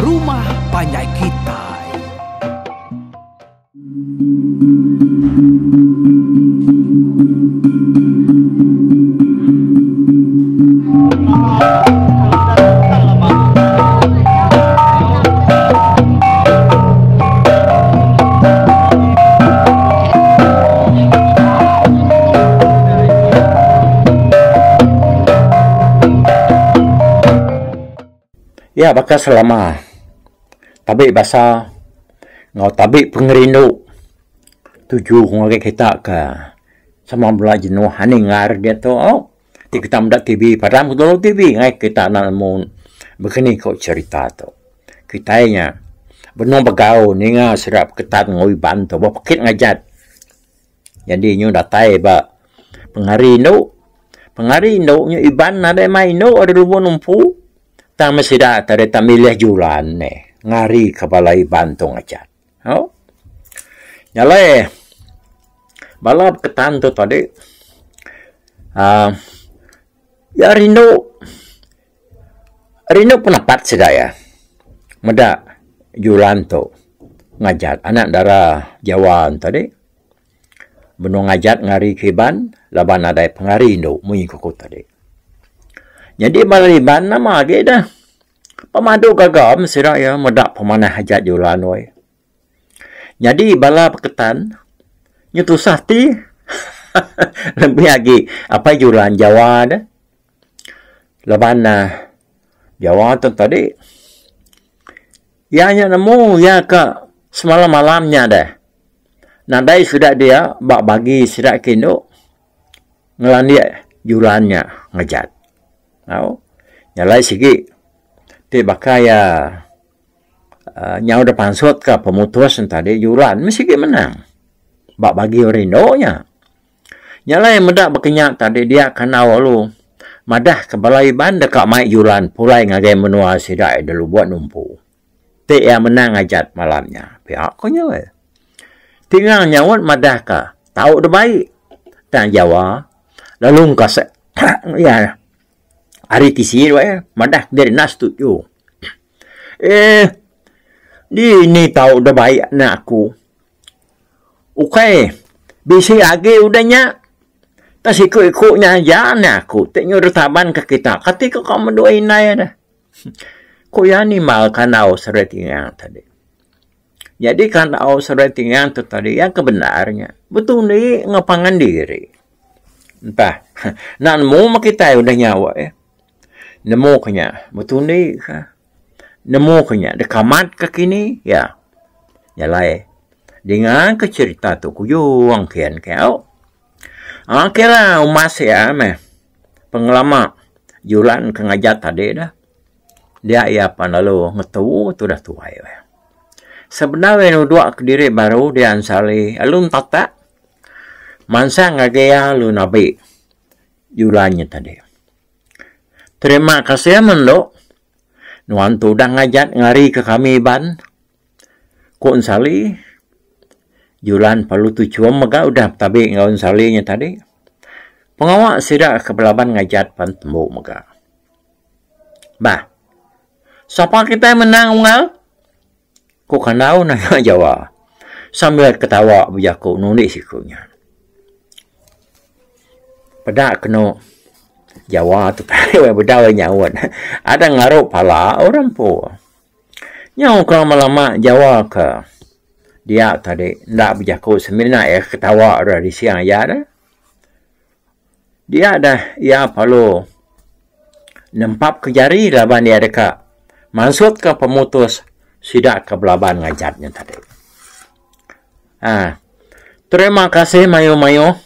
Rumah Panjai Kitai. Ya, bakal selama tabik bahasa ngau tabik pengerindu tujuh ngagai kita ke sama bela jenuh haning ngar dia tu ti kita mendak TV padam tu TV ngai kita nak mun begini kau cerita tu kitanya benong begau ninga serap ketat ngoi ban tu ba pakit ngajat jadi nyu datai ba pengerindu nyu iban ada mai no ada lubu numpu tang mesida tare tamilih julan ne ngari kabalai bantung aja. Nyalai balap ketan tu tadi. Ya rindu penapat sedaya. Meda julan tu ngajat anak darah Jawa tadi. Benung ngajat ngari kiban laban ada pengarindu munyi kuku tadi. Jadi baliban nama lagi dah. Pemadu gagam sira ya medak pemanah hajat julan woi. Jadi bala peketan nyetu sahti lebih lagi apa julan Jawa dah. Leban Jawa tu tadi. Ya nemu ya ke semalam malamnya dah. Nadai sudah dia bak bagi sira kino ngelandia julannya ngejat. Nyalai sigi ti bakaya nyau depan sot ke pemutus tadi juran mesti menang bak bagi rindonya nyalai medak berkenyak tadi dia kena walu madah ke balai ban dekat mai juran pulai ngagai menua sidak dulu buat numpu ti yang menang ajat malamnya pihak ko nyawa tinggal nyawat madah ka tahu de baik tang Jawa lalu kasek ya hari tisir madah dari nas tuju. Di ni tahu dah baik nak aku. Okey, bisi lagi udahnya. Tak ikut-ikutnya aja nak aku. Tengok retaban ke kita. Ketika kau mendoain saya dah. Kau yang ni mal kanau seretingan tadi. Jadi kanau seretingan tu tadi yang kebenarnya. Betul ni ngapangan diri. Entah. Nak mau kita udah nyawa nemu kenya betul ni nemu kenya dekamat ke kini ya nyalai dengan ke cerita tu kuyung kian kau kira umas ya pengalaman julan ke ngajat tadi dah dia ya panalu ngetu tu dah tua ya sebenarnya dua ke diri baru dia ansali alun tata mansa ngagaya lu nabi julannya tadi. Terima kasih mendo. Nuan tu dah ngajat ngari ke kami ban. Kun sali. Julan perlu tujuan mega udah tabi ngaun salinya tadi. Pengawak sidak ke belaban ngajat pan tembuk mega. Bah. Siapa kita menang ungal? Ku kanau nanya Jawa. Sambil ketawa bujaku nunik sikunya. Pedak kena Jawa tu tadi berdawai nyawan. Ada ngaruh pala orang po. Nyau kalau malama Jawa ke dia tadi ndak berjaku sebenarnya ketawa dari siang ya dah. Dia dah ya palu nempap ke jari laban dia dekat. Maksud ke pemutus sidak ke belaban ngajatnya tadi. Terima kasih mayu-mayu.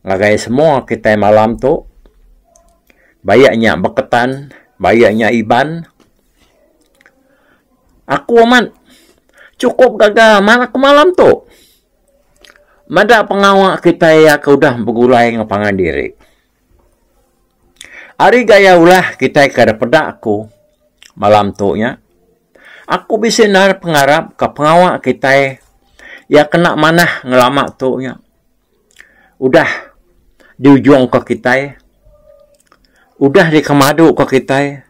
Lagai semua kita malam tu. Bayaknya beketan, bayaknya iban. Aku aman. Cukup gagal mana ke malam tu. Mada pengawak kita ya ke udah bergulai ngapangan diri. Hari gaya ulah kita kada pedak aku. Malam tu nya. Aku bisa nar pengarap ke pengawak kita ya kena manah ngelamak tu nya. Udah di ujung ke kita. Udah di kemadu ke kita.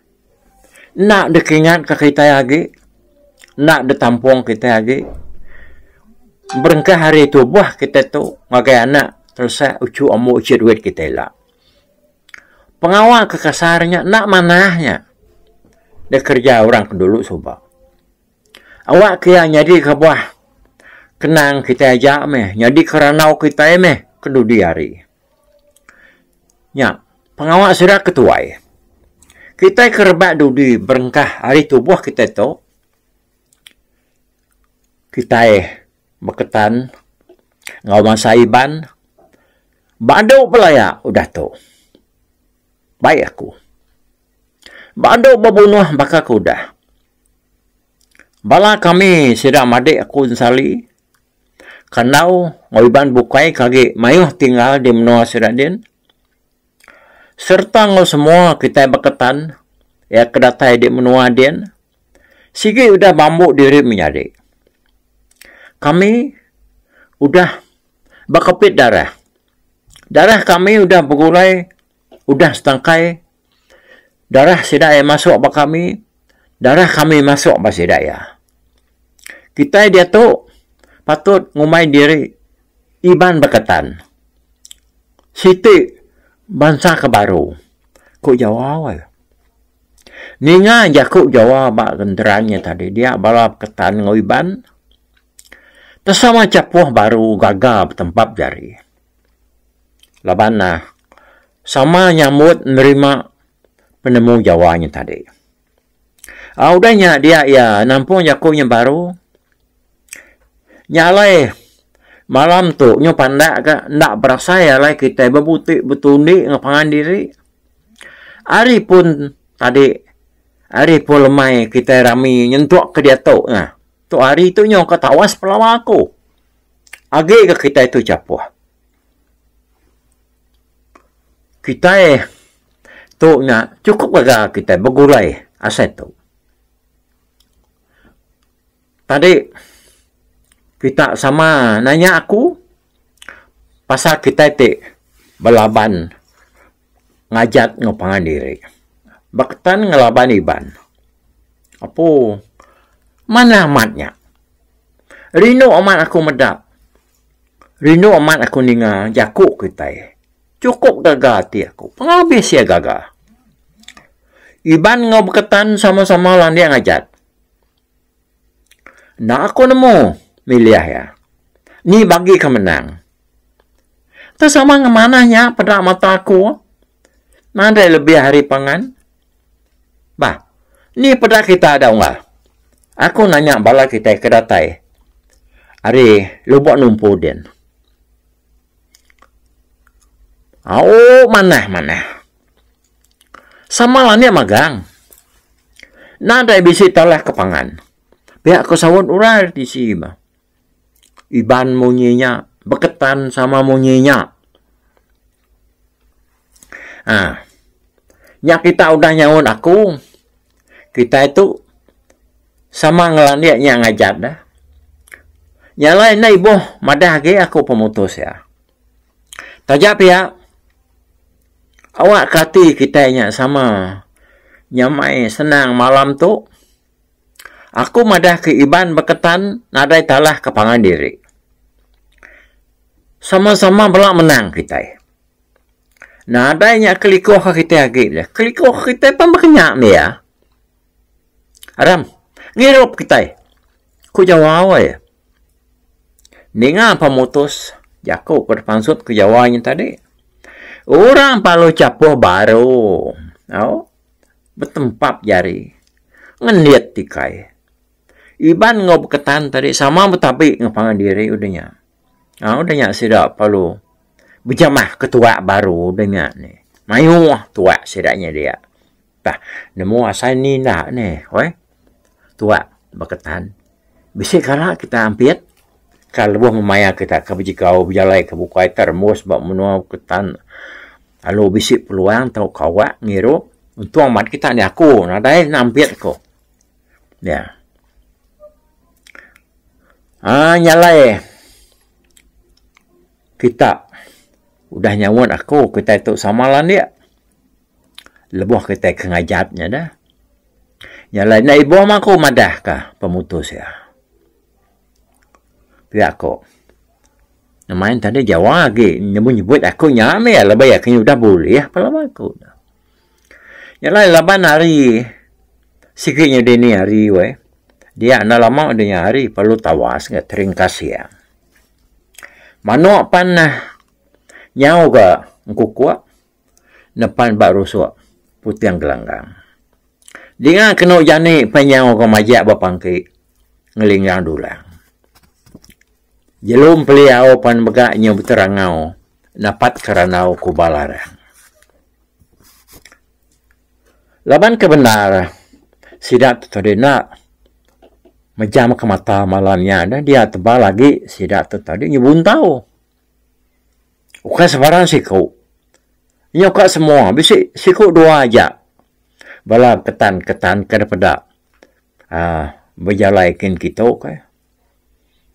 Nak dekingat ke kita lagi. Nak detampung kita lagi. Berengkah hari tu buah kita tu. Ngagai anak. Terus ucu amu uci duit kita lah. Pengawal kekasarnya. Nak manahnya. Dia kerja orang dulu subak. Awak kaya nyadi ke buah. Kenang kita ajak meh. Nyadi keranau kita meh. Kedudi hari. Ya. Pengawal sudah ketuai. Kita kerbat dudi berengkah hari tu buah kita tu. Kita berketan. Ngau masa iban. Badu pelaya udah tu. Baik aku. Badu berbunuh bakal kuda. Bala kami sedang madik aku sali. Kanau ngoiban bukai kagi mayuh tinggal di menua Siradin. Serta ngau semua kita berketan. Ya kedatai di menua din. Sigi udah bambu diri menjadi. Kami udah berkepit darah. Darah kami udah bergulai. Udah setangkai. Darah sidaya masuk bak kami. Darah kami masuk bak sidaya. Kita dia tu patut ngumai diri. Iban berketan. Siti bangsa kebaru. Kok jawab? Ninga jakuk jawab bak genderanya tadi. Dia balap ketan ngoiban. Tersama capuh baru gagal bertempat jari. Labana. Sama nyambut nerima penemu jawanya tadi. Udahnya dia ya nampung jakuknya baru. Nyalai. Malam tu nyo pandak ke ndak berasa ya lai kita berbutik betundi ngapangan diri. Hari pun tadi hari pun lemai kita rami nyentuk ke dia tu. Nah, tu hari tu nyo ketawas pelawak aku. Agi ke kita itu capuh. Kita tu nya cukup gagal kita bergulai aset tu. Tadi kita sama nanya aku pasal kita itu belaban ngajat ngapangan diri. Baktan ngelaban iban. Apa? Mana amatnya? Rino amat aku medak. Rino amat aku ninga jakuk kita. Cukup gagal hati aku. Penghabis ya gagal. Iban ngau berketan sama-sama lang dia ngajat. Nak aku nemu. Milih ya. Ni bagi kemenang. Tersama ngemananya pada mata aku. Nada lebih hari pangan. Bah. Ni pada kita ada enggak? Aku nanya bala kita kedatai. Hari lubuk numpu den. Mana. Sama lah ni magang. Nada bisi talah kepangan. Pihak kesawat urar di sini. Iban monyinya berketan sama monyinya. Nyak kita udah nyawun aku. Kita itu sama ngelandiaknya ngajak dah. Nyalain na ibu madah ge aku pemutus ya. Tajap ya. Awak kati kitanya sama nyamai senang malam tu. Aku madah ke iban berketan nadai talah kepangan diri. Sama-sama belak menang kita. Nadainya kelikoh kita lagi. Kelikoh kita pun berkenyak ni ya. Aram, ngirup kita. Ku jawab ya. Ninga pemutus jaku berpansut ke jawabnya tadi. Orang palu capuh baru. Bertempat jari. Ngeliat tikai. Iban ngau berketan tadi sama betapi ngapangan diri udahnya. Udahnya sidak palu. Berjamah ketua baru udahnya ni. Mayu tua sidaknya dia. Tah, nemu asal ni nak ni. Tua berketan. Bisa kala kita ampiat. Kalau buah memaya kita kebijikau berjalai ke bukai termus bak menua ketan. Lalu bisik peluang tau kawak ngiru. Untuk amat kita ni aku. Nadai nampiat ko. Ya. Nyalai. Kita udah nyawun aku. Kita itu samalan dia. Lebuh kita kengajatnya dah. Yang lain na ibu aku madah kah pemutus ya. Pihak aku. Namain tadi Jawa lagi nyebut aku nyame ya lebih yakin udah boleh ya pala aku. Yang lain laban hari sikitnya dini hari we. Dia na lama adanya hari perlu tawas nggak teringkas ya. Mano pan nyau ga ngkukua nepan bak rusuk putih gelanggang. Dia kena jani penyau ke majak bapangki ngelinggang dulang. Jelum peliau pan begaknya berterangau napat keranau kubalarang. Laban kebenar sidak tadi nak majam ke mata malamnya dan dia tebal lagi sidak tadi nyebun tahu. Ukai sebarang siku. Nyokak semua bisi siku dua aja. Bala ketan daripada berjalaikin kita okay.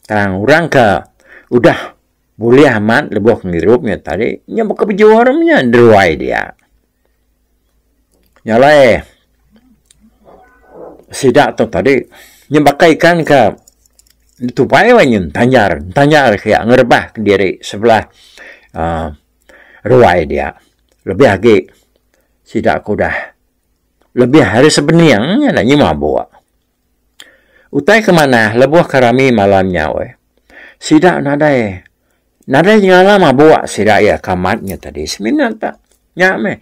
Tang orang ke udah boleh aman lebih ngirupnya tadi nyamuk ke bejuarnya deruai dia. Nyalai sidak tu tadi nyembakaikan ke tupai wanyun tanyar kayak ngerbah ke diri sebelah ruai dia. Lebih lagi sidak aku dah lebih hari sebeniangnya nak nyima bawa. Utai kemana lebuh kerami malamnya we. Sidak nadai nyala bawa sidak ya kamatnya tadi. Seminat tak nyak me.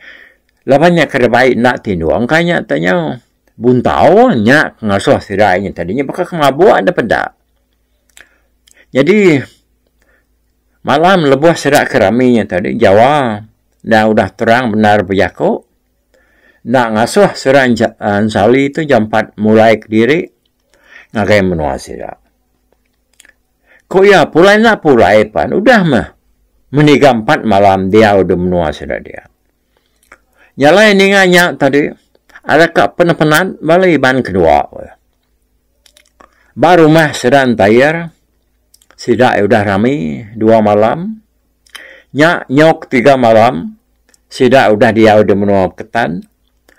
Labannya kerbaik nak tindu angkanya tanya buntau nyak ngasuh sidaknya tadinya bakal kemabuk ada pedak. Jadi malam lebuh sidak keraminya tadi Jawa dah udah terang benar berjaku. Nak ngasuh serang ansali itu jam 4 mulai ke diri. Ngakai menua sidak. Kok ya pulai nak pulai pan. Udah mah. Menikah 4 malam dia udah menua sidak dia. Nyalai ni nganya tadi. Adakah penan-penan balai ban kedua. Baru mah sedang tayar. Sidak udah rami 2 malam. Nyok 3 malam. Sidak udah dia udah menua ketan.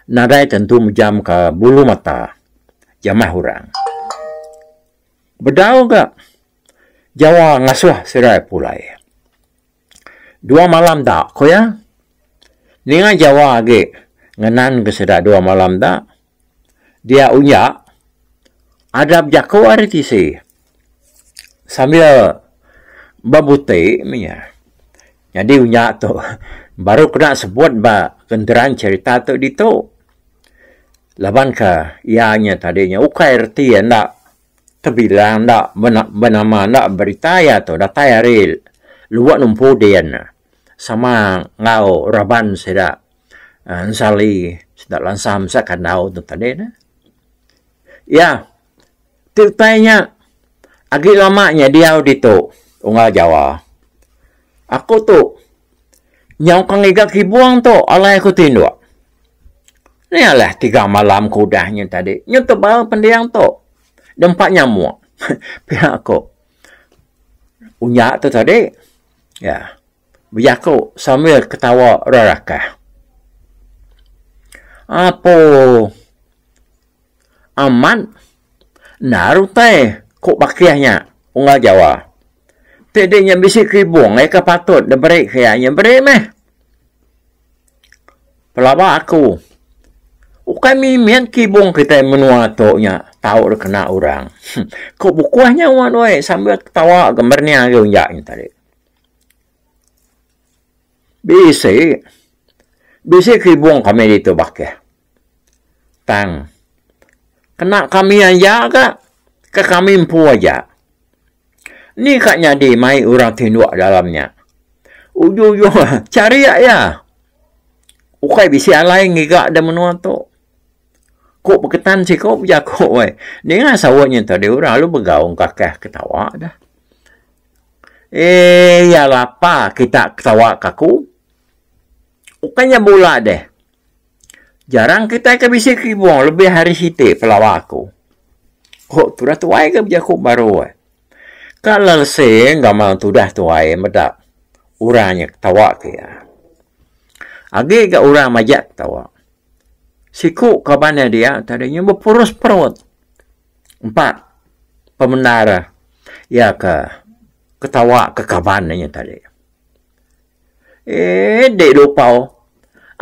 Nadai tentu jam ke bulu mata. Jamah orang. Bedau gak? Jawa ngasuh sirai pulai. 2 malam tak, kau ya? Ninga Jawa lagi ngenan ke sedak 2 malam tak. Dia unyak. Ada jaku hari tisi. Sambil babuti minyak. Jadi unyak tu. Baru kena sebut ba kenderaan cerita tu di tu. Laban ke ianya tadinya. Ukai erti ya nak. Terbilang tak bernama tak berita ya tu dah tayaril luak numpu dian sama ngau raban sedak ansali sedak lansam sakanau tu tadi na ya titanya agi lamanya dia di tu ungal Jawa aku tu nyau kang iga kibuang tu alai aku tindu ni alah 3 malam kudahnya tadi nyoto bal pendiang tu Dempak nyamuk. Pihak aku. Unyak tu tadi. Ya. Berjaku sambil ketawa rarakah. Apa? Aman? Narutai. Kok bakiahnya. Ungal Jawa. Tadinya bisi kribung. Eka patut. Dia berik kayaknya. Berik meh. Pelabak aku. Ukai mimian kibung kita menua toknya. Tahu dah kena orang. Kok bukuahnya wan wei sambil ketawa gambarnya ke unjaknya tadi. Bisi kibung kami itu bakeh. Tang. Kena kami yang jaga. Ke kami empu aja. Ni katnya di mai orang tinduk dalamnya. Ujung-ujung cari ya. Ukai bisi alai ngigak ada menua tu. Kok berketan sih kok berjakuk weh. Dengan sawahnya tadi orang lu bergaung kakak ketawa dah. Ya lapa kita ketawa kaku. Bukannya bola deh. Jarang kita ke bisi kibung lebih hari siti pelawa aku. Kok tudah tuai ke berjakuk baru weh. Kalau saya enggak mau tudah tuai medak. Orangnya ketawa ke ya. Agi ke orang majak ketawa. Siku kabannya dia tadinya berpurus perut. 4. Pemenara. Ya ketawa ke kabannya tadi. Dek lupa.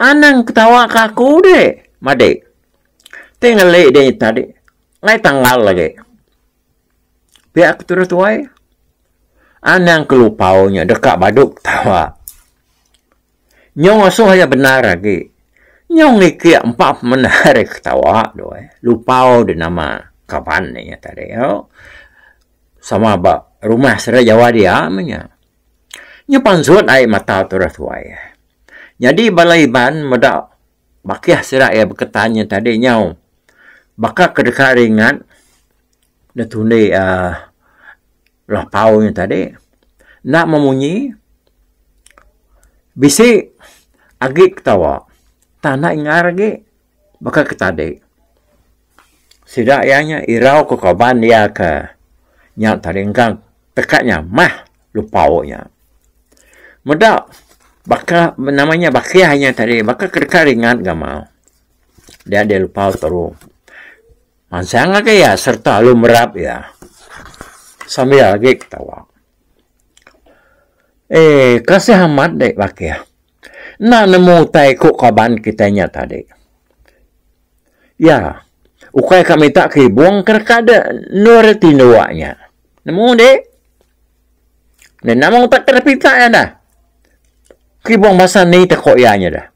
Anang ketawa ke aku dek. Madek. Tinggal lek dia tadi. Ngai tanggal lagi. Pihak terus tuai. Anang kelupaunya dekat baduk tawa. Nyong asuh ya benar lagi. Nyong ikia 4 menarik ketawa doa. Lupau di nama kapan ni tadi. Sama rumah serai Jawa dia namanya. Nyo pansut ai mata terus tuai. Jadi balai ban medak bakiah serai ya berkatanya tadi nyau. Baka kedekat ringan. Netuni lapau nya tadi. Nak memunyi. Bisi agi ketawa. Tanah ingar lagi. Baka ketadi. Sidak ianya irau ke kaban dia ke. Nyak taringkang. Tekatnya mah lupaunya. Medak. Baka namanya bakiahnya tadi. Baka kedekat ringan gak mau. Dia lupau terus. Mansang lagi ya. Serta lu merap ya. Sambil lagi ketawa. Kasih amat dek bakiah. Nak nemu tai kok kaban kitanya tadi. Ya. Ukai kami tak buang kerkada nur tinuaknya. Nemu dek. Dan namang tak kerpita ya dah. Buang masa ni tak koyanya dah.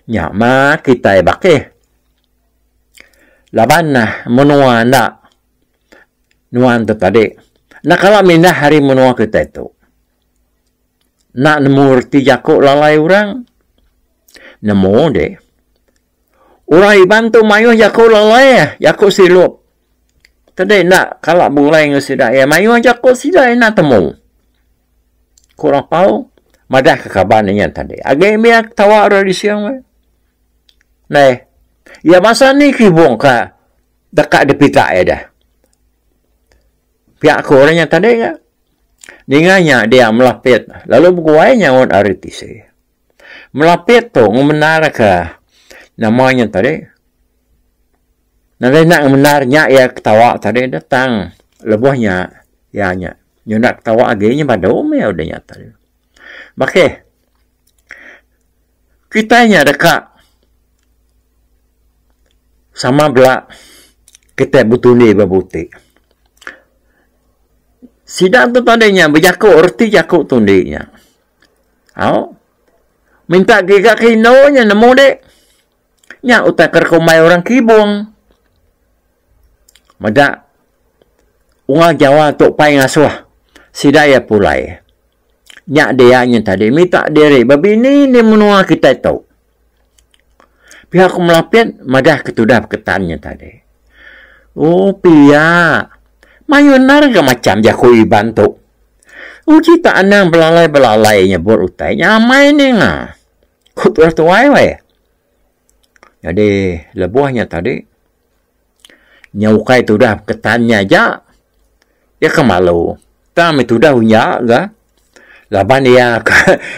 Nyama kita bakih. Laban nah menua nak. Nuan tu tadi. Nak kalau minah hari menua kita itu. Nak nemu reti jakuk lalai orang. Nemu deh. Orang bantu mayu jakuk lalai. Jakuk silup. Tadi nak kalau mulai ngesidak ya. Mayu jakuk sidak nak temu. Kurang tahu. Madah ke kabannya tadi. Agak miak tawa orang di siang. Nah. Ya masa ni kibung ka. Dekat depita ya dah. Pihak korangnya tadi ya. Ninganya dia melapit. Lalu bukuainya on aritisi. Melapit tu menar ke namanya tadi. Nanti nak menarnya ya ketawa tadi datang. Lebuhnya ya nya. Nyonak ketawa agaknya pada ya udah nyata. Bakeh. Kitanya dekat. Sama belak. Kita butuh ni berbutik. Sidak tu tadinya berjakuk erti jakuk tundinya. Minta gigak kinonya nemu dek. Nya utak kerkumai orang kibung. Madak. Unga Jawa tok pai ngasuh. Sidak ya pulai. Nya dianya tadi minta diri babini ni menua kita tahu. Pihak melapit madah ketudap ketannya tadi. Oh pia. Mayunar ke macam jakui bantu. Uji tak anang belalai-belalainya berutainya. Amai ni nga. Kutur tuai wai. Jadi lebuhnya tadi. Nyaukai tudap ketannya aja. Ya kemalu. Tam itu dah unyak ga. Laban dia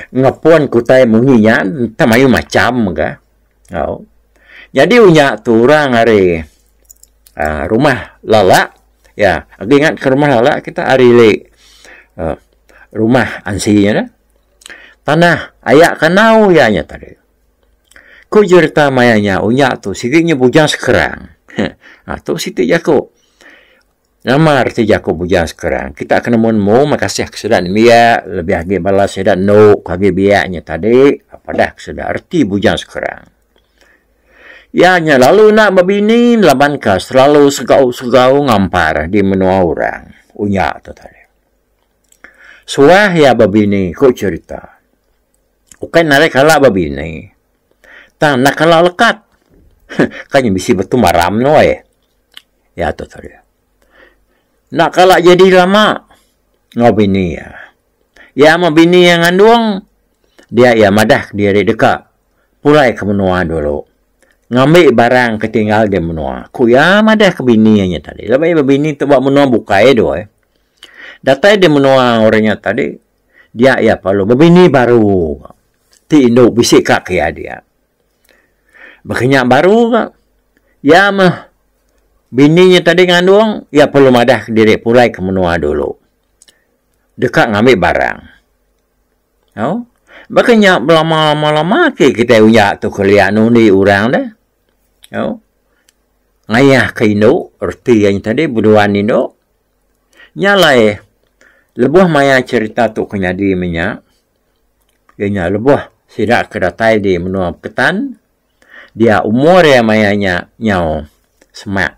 ngepon kutai munginya. Tamayu macam ga. Jadi unyak tu orang hari rumah lala. Ya, ingat ke rumah lala kita hari rumah ansinya dah. Tanah ayak kanau ya nya tadi. Ku cerita mayanya unyak tu sikitnya bujang sekarang. Tu situ jaku. Nama arti jaku bujang sekarang. Kita akan mau makasih kesedan dia lebih lagi balas sedan no kage biaknya tadi. Apa dah kesedan arti bujang sekarang. Ya nya lalu nak babini laban kas selalu segau ngampar di menua orang. Unyak tu tadi. Suah ya babini kok cerita. Bukan narik kalah babini. Tak nak kalah lekat. Kanya bisi betul maram no ya tu tadi. Nak kalah jadi lama. Ngobini ya. Ya mabini yang ngandung. Dia ya madah dia dekat. Pulai ke menua dulu. Ngambil barang ketinggal di menua. Kuya madah ke bininya tadi. Lepas bini tu buat menua bukai doa. Datai di menua orangnya tadi. Dia ya perlu. Bini baru. Ti induk bisik kaki dia. Berkenyak baru ke. Ya mah. Bininya tadi ngandung, ya perlu madah diri pulai ke menua dulu. Dekat ngambil barang. Oh, berkenyak lama-lama kita unyak tu kelian ni orang dah. Oh. Ngayah ke Indo, erti yang tadi buduan Indo. Nyalai, lebuh maya cerita tu kenyadi minyak. Ianya lebuh sidak kedatai di menua ketan. Dia umur ya mayanya nyau semak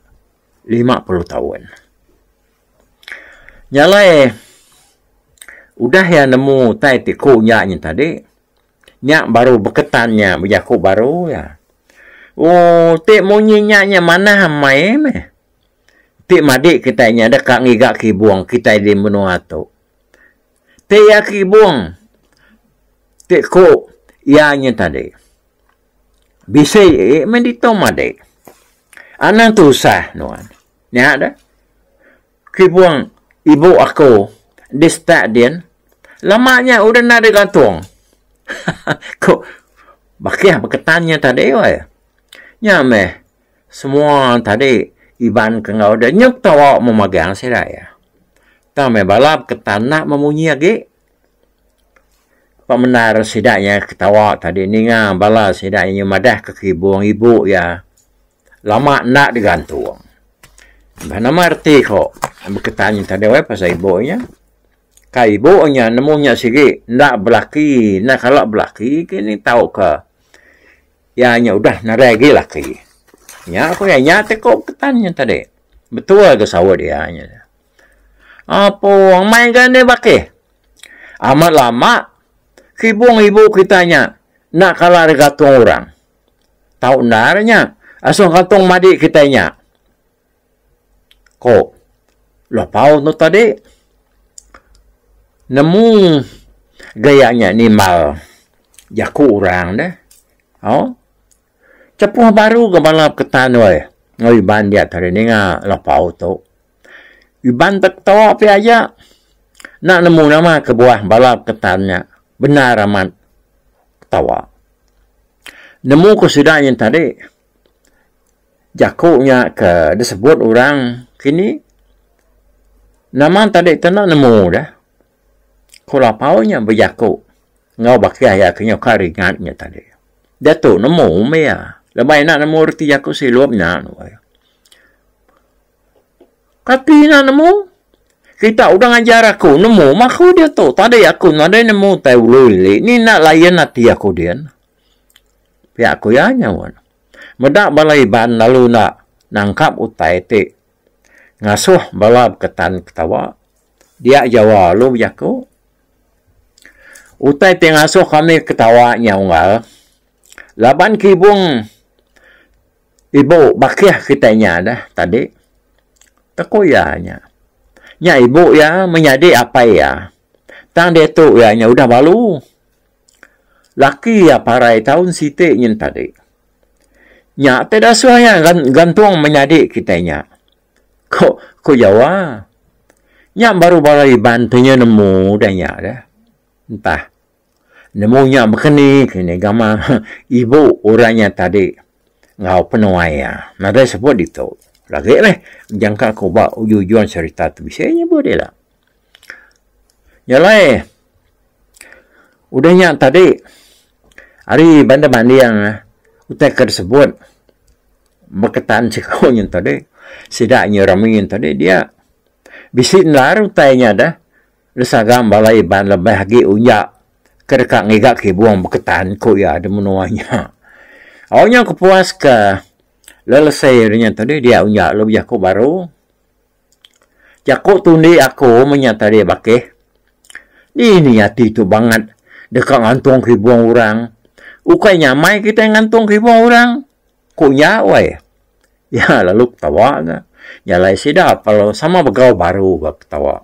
50 tahun. Nyalai, udah ya nemu tai tiku nyaknya tadi. Nyak baru berketannya, berjakuk baru ya. Oh, tik munyinya mana hamai meh. Tik madik kitanya dekat ngigak kibuang kita di menua tu. Tik ya kibuang. Tik ko ianya tadi. Bisa mendito madik. Anak tu sah nuan. Ni ada. Kibuang ibu aku di stadion. Lamanya udah nak digantung. Kok bakih berketannya tadi weh. Nya meh. Semua tadi iban kengau dah nyuk tawa memegang saya. Tak meh balap ketanak memunyi lagi. Pemenar sidaknya ketawa tadi ninga bala sidaknya madah ke kibuang ibu ya. Lama nak digantung. Mana arti kok. Berketanya tadi weh pasal ibunya. Kai ibunya nemunya sigi nak belaki, nak kalau belaki kini tahu ke. Ya nya udah naregi laki. Ya aku ya nyate kok ketanya tadi. Betul ke sawah dia nya. Apa main gane bake? Amat lama kibung ibu kitanya nak kalah regatung orang. Tahu narnya asal kantong madi kitanya. Kok lapau tu tadi nemu gayanya ni mal jaku orang dah. Oh. Cepuh baru ke balap ketan weh. Ngoi ban dia tadi ni nga lapau tu. Iban tak tahu apa aja. Nak nemu nama ke buah balap ketannya. Benar amat tawa. Nemu kesudahannya tadi. Jakuknya ke disebut orang kini. Nama tadi tu nak nemu dah. Kulapaunya berjakuk. Ngau bakia ya kenyok karingatnya tadi. Dia tu nemu mea. Lebay nak nemu reti jakuk silup nak. Kati nak nemu. Kita udah ngajar aku nemu. Maku dia tu. Tadi aku nak nemu tahu luli. Ni nak layan hati aku dia. Pihak aku ya nyawan. Medak balai ban lalu nak nangkap utai ti. Ngasuh balap ketan ketawa. Dia jawab lu jakuk. Utai ti ngasuh kami ketawa nyaungal. Laban kibung ibu bakih kitanya dah tadi. Tekoyanya. Nya ibu ya menyadi apa ya. Tang dia tu ya nya udah balu. Laki ya parai tahun siti nyen tadi. Nya tidak suaya gantung menyadi kitanya. Kok Jawa? Nya baru balai bantunya nemu dah nya dah. Entah. Nemunya begini kini gama ibu orangnya tadi ngau penuaya. Nada sebut itu. Lagi leh jangka ko ba ujuan cerita tu bisanya boleh lah. Nyalai. Udahnya tadi hari banda-bandi yang utai tersebut berketan sekonya tadi sidaknya ramin tadi dia bisin laru tanya dah resagam balai ban lebih lagi unyak kedekat ngigak kibuang berketan ko ya ada menuanya. Awalnya aku puas ke lelesainya tadi dia unyak lebih aku baru. Jakuk tundi aku menyata dia bakeh. Ini hati tu banget dekat ngantung kibuang orang. Ukainya mai kita ngantung kibuang orang. Kok nyawai. Ya lalu ketawa ke. Nyalai sidap kalau sama begau baru ketawa.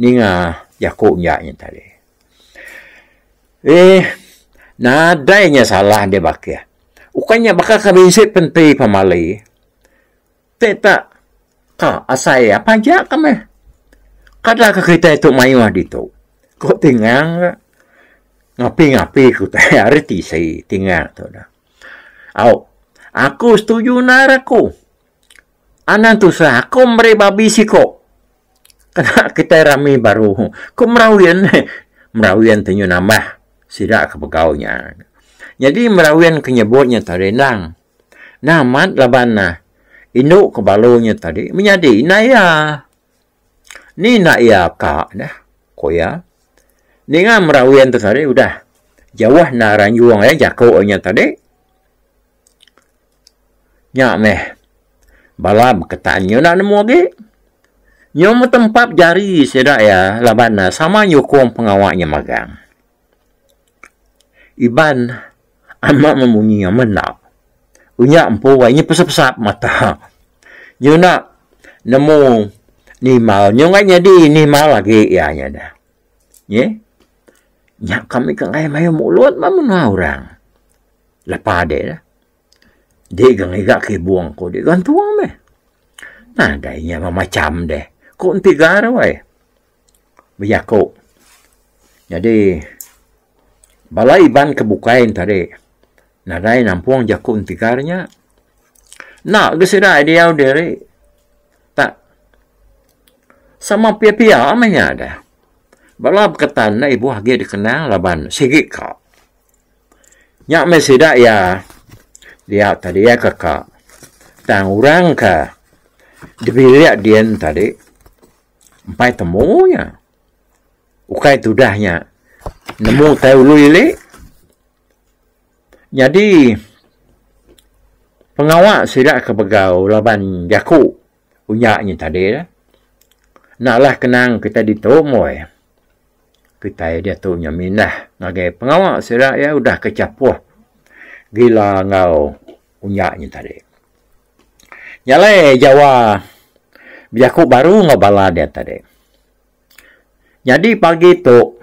Ni nga jakuk nyaknya tadi. Nadainya salah dia bakeh. Ukainya bakal kabisip penting pamalai. Tak ka asai apa aja kami. Kada ka kita itu mayuah dito. Kok tinggal ngapi-ngapi ku teh arti sai tinggal tu dah. Au Aku setuju naraku. Anan tu sah, aku meri babi si ko. Kena kita rami baru. Ko merawian. Merawian tenyo nambah. Sidak kepegaunya. Jadi merawian kenyebutnya tadi nang. Namat laban na. Inuk kebalonya tadi. Menjadi inaya. Ni nak ya kak dah. Koya. Ni nga merawian tu tadi udah. Jawah na ranjuang ya jakonya tadi. Nyak meh. Bala berketanyo nak nemu lagi. Nyo tempat jari sedak ya labana sama nyokong pengawaknya magang. Iban amak memunyi menak. Unyak empu wainya pesap-pesap mata. Nyo nak nemu ni mal. Nyo nggak jadi ni mal lagi ya nya dah. Ye? Nyak kami kengai mayo mulut mamuna orang. Lepas deh dah. Dia gangga ke buang ko dia gantuang meh. Nah, dainya macam deh. Ko tigar wai. Biyako. Jadi balai ban kebukain tadi. Nadai nampuang jako tigarnya. Nak gesida dia dari tak sama pia-pia amanya ada. Bala berketan na ibu hagi dikenal laban sigik ka. Nyak mesida ya dia tadi ya kakak. Tang orang ka dibiliak dia tadi. Empai temunya. Ukai tudahnya. Nemu tahu luili. Jadi pengawak sidak kebegau laban jaku unyaknya tadi dah. Naklah kenang kita ditomoy. Kita dia tu nyaminah. Ngagai pengawak sidak ya udah kecapuh. Gila ngau unyaknya tadi. Nyalai Jawa jaku baru ngabala dia tadi. Jadi pagi tu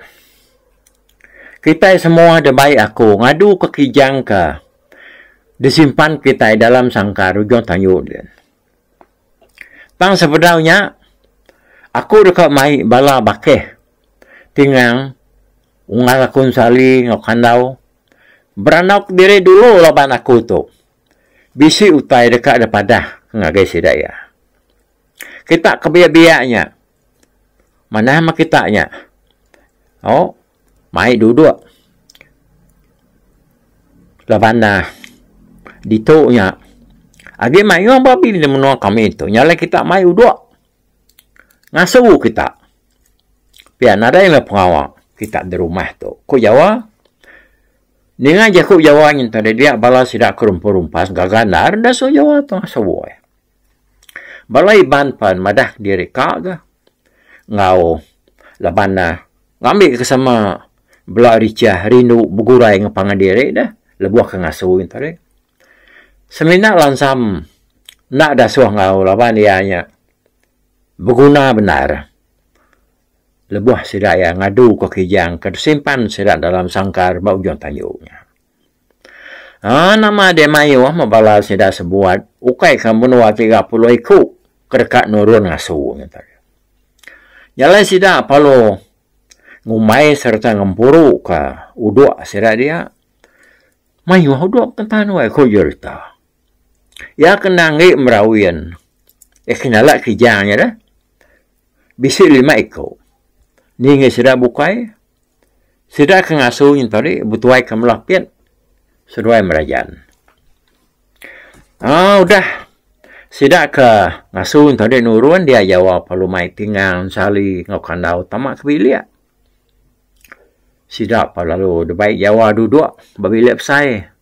kita semua ada baik aku ngadu ke kijang ke disimpan kita dalam sangkar ujung tanyuk dia. Tang sebenarnya aku dekat mai bala bakeh tinggal ungal akun sali ngokandau beranak diri dulu laban aku tu. Bisi utai dekat daripada ngagai sidaya. Kita kebiak-biaknya. Mana sama kitanya? Oh, mai duduk. Labana ditonya. Agi mai yang babi ni menua kami itu. Nyala kita mai duduk. Ngasuh kita. Pian ada yang pengawal kita di rumah tu. Ko Jawa. Dengan jakuk Jawa yang tadi dia bala sidak kerumpur-rumpas gaganar dah so Jawa tu ngasuh. Balai banpan madah diri kak ke. Ngau labana ngambil ke sama belah ricah rindu bergurai ngepangan diri dah lebuah ke ngasuh tadi semina lansam nak dah suah ngau laban dianya berguna benar lebuah sidak yang ngadu ke kijang ke simpan sidak dalam sangkar bau ujung tanyuknya nama dia mayu mabala sidak sebuat ukai kamu nuwa 30 ikut kedekat nurun ngasuh tadi. Nyalai sida palo ngumai serta ngempuru ka uduk sida dia. Mayu uduk kentan wai ko jerta. Ya kenangi merawian. Kenala kijangnya dah. Bisi 5 iko. Ningi sida bukai. Sida ke ngasuh yang tadi butuai ke melapian. Seduai merajan. Udah. Sidak ke ngasuh tadi nurun dia jawab palu mai tinggal sali ngokandau tamak kebilia. Sidak lalu debai Jawa duduk babiliak saya.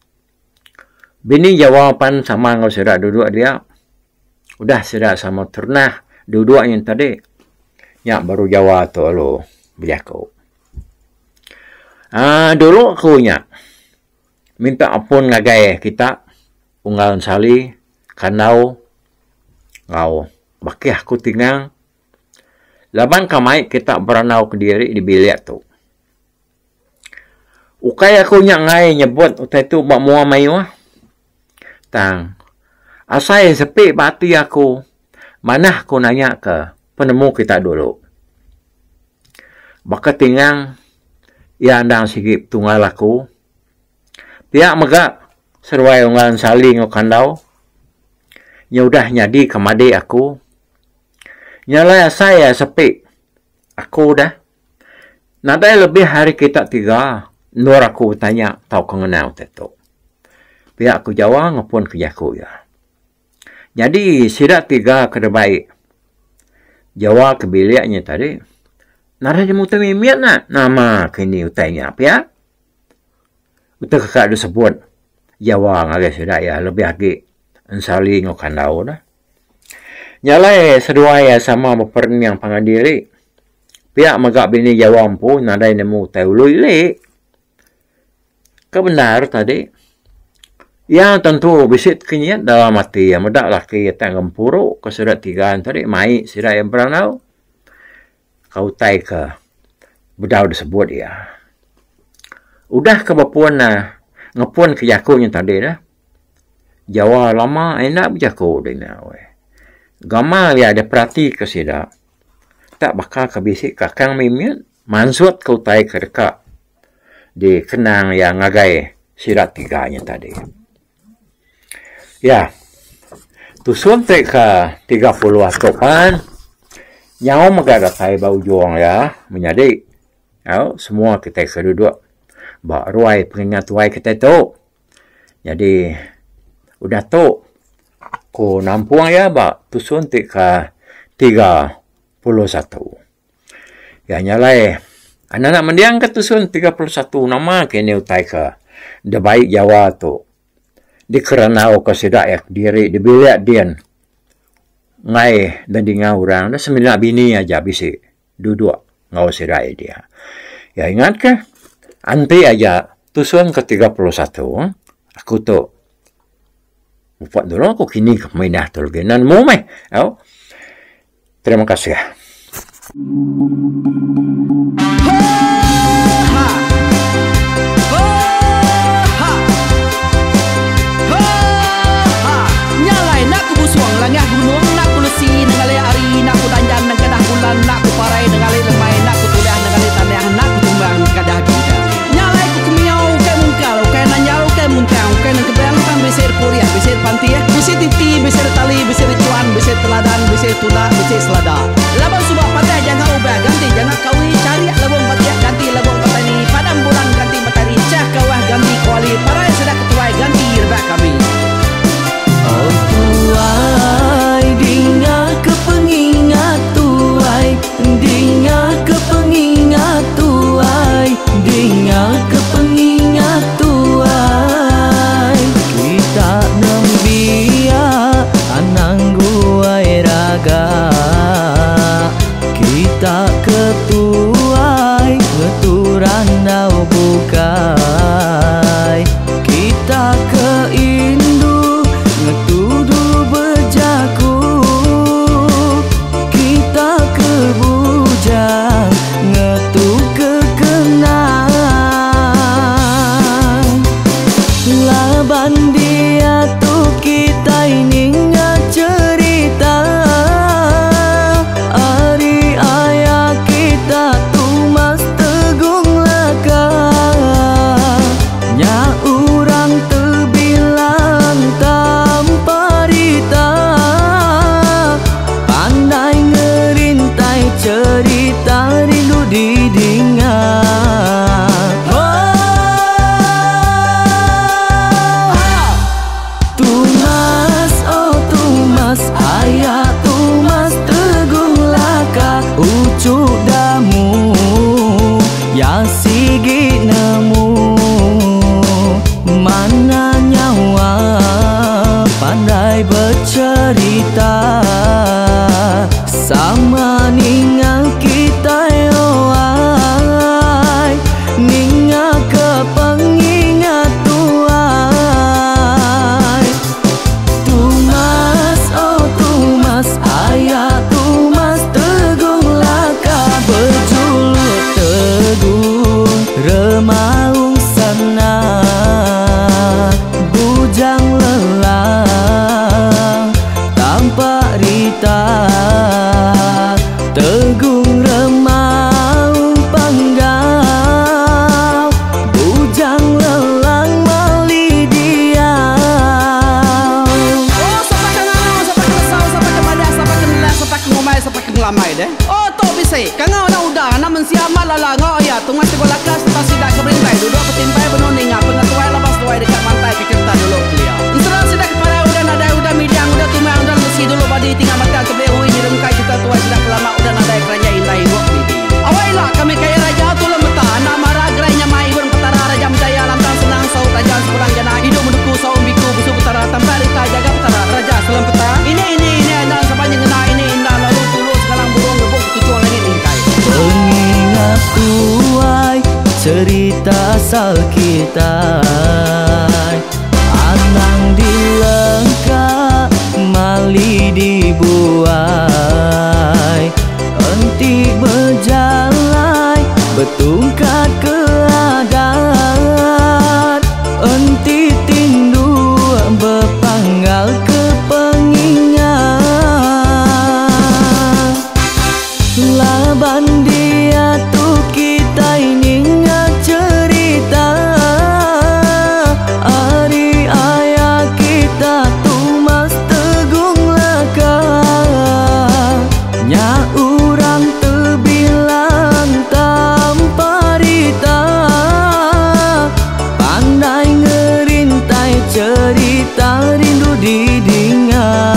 Bini jawapan sama ngau sidak duduk dia. Udah sidak sama ternah duduk yang tadi. Nyak baru Jawa tu lo berjaku. Dulu aku nyak minta ampun ngagai kita unggal sali kanau ngau bakih aku tinggal laban kamai kita beranau ke diri di bilik tu. Ukai aku nyangai nyebut utai tu bak mua mayu tang asai sepi bati aku mana aku nanya ke penemu kita dulu baka tinggal ya andang sigip tunggal aku pihak megak seruai ungan saling kandau. Ya udah nyadi kemadi aku. Nyala saya sepi. Aku dah. Nadai lebih hari kita 3. Nur aku tanya, tahu kengenau teto. Pihak aku jawab ngapun kerjaku ya. Jadi sidak 3 kada baik. Jawab ke biliknya tadi. Nara dia muta mimiat nak. Nama kini utainya apa ya? Uta kakak ada sebut. Jawab agak sidak ya. Lebih lagi. Ensali ngokan lau dah. Nyalai sedua ya sama berperan yang pangadiri. Pihak magak bini jawab pun. Nadai nemu tahu lui. Kebenar tadi. Ya tentu bisit kenyat dalam hati. Yang medak laki yang gempuruk. Kesudat 3 tadi. Mai sidak yang beranau. Kau tai ke. Bedau disebut ya. Udah ke bapuan ngepun ke jakunya tadi dah. Jawa lama enak berjaku dia. Gamal ya ada perhati ke sida. Tak bakal kebisik kakang mimian. Mansut kau tai ke dekat. Di kenang yang ngagai sirat 3-nya tadi. Ya. Tusun trik ke 30 atopan. Nyau magada tai bau juang ya. Menjadi. Semua kita keduduk. Bak ruai pengingat ruai kita tu. Jadi. Udah tu. Ko nampung ya bak tusun trik ke 31. Ya nyalai. Anak-anak mendiang ke tusun 31 nama kini utai ke. Dia baik Jawa tu. Di keranau ke sidak diri. Di bilik dian. Ngai dan di ngau orang. Dah 9 bini aja bisi. Duduk ngau sidak dia. Ya ingat ke? Anti aja tusun ke 31. Aku tu. Buat dulu aku kini keminah tulgenan mu meh. Terima kasih ya. Nyalai nak ku busuang langah gunung nak ku lesi nengalai ari nak ku danjan nang kadah bulan nak ku parai nengalai lemai nak ku tuliah nengalai tanah nak ku tumbang kadah bida. Nyalai ku kumiau kai mungkal kai nanjau kai muntang kai nang kebang tam besir kuliah besir panti besir titi besir tali besir cuan besir teladan besir tula besir selada. Labang subah patai jangan ubah ganti jangan kawi cari labang patai ganti labang patani padam bulan ganti matahari cah kawah ganti kuali parai sedak ketuai ganti irbah kami. Oh tuai dinga kepengingat tuai dinga kepengingat tuai dinga kepengingat tuai kita nembia anang guai raga kita ketuai ngeturan nau bukai kita keindu ngetudu bejaku kita kebujang ngetu kekenang laban dia tu kita ini cerita ari ayah kita tu mas tegung laka nya urang terbilang tanpa rita pandai ngerintai cerita rindu didingat. Tumas oh tumas ayah tumas tegung laka ucuk damu ya sigi nemu mana nyawa pandai bercerita sama ningal kita yoai ningal kepengingat tuai tumas oh tumas ayah tumas tegung laka berjulut tegung remaung sana bujang lelang tanpa rita tegung deh. Oh to bisa, kangau na udah, na mensiamat lala ngau ya, tungas sekolah kelas pas sidak keberintah, duduk ketimpai benoning, pengatuai lepas tuai dekat pantai kita dulu beliau. Serang sidak kepada udah midang, udah tumang, udah mesi dulu badi tinggal makan kebehu ini rengkai kita tuai sidak kelama, udah nada kerajaan indah buat bidi. Awailah kami kaya raja tu lemeta, nak marah gerainya mai burung petara raja jaya lantang senang sau raja sepulang jana hidup menduku sau biku busuk petara tambah rita jaga petara raja selam peta. Ini dan sepanjang kena ini indah lalu tulus sekarang burung gebuk tujuan langit ingkai. Pengingat kuai cerita asal kita, anang dilengkap mali dibuai, entik berjalan betungkat ke adat, entik tindu berpanggal ke pengingat. Laban dia tuh kita ini ingat cerita, hari ayah kita tuh mas tegung laka, nya urang terbilang tanpa rita, pandai ngerintai cerita rindu didingat.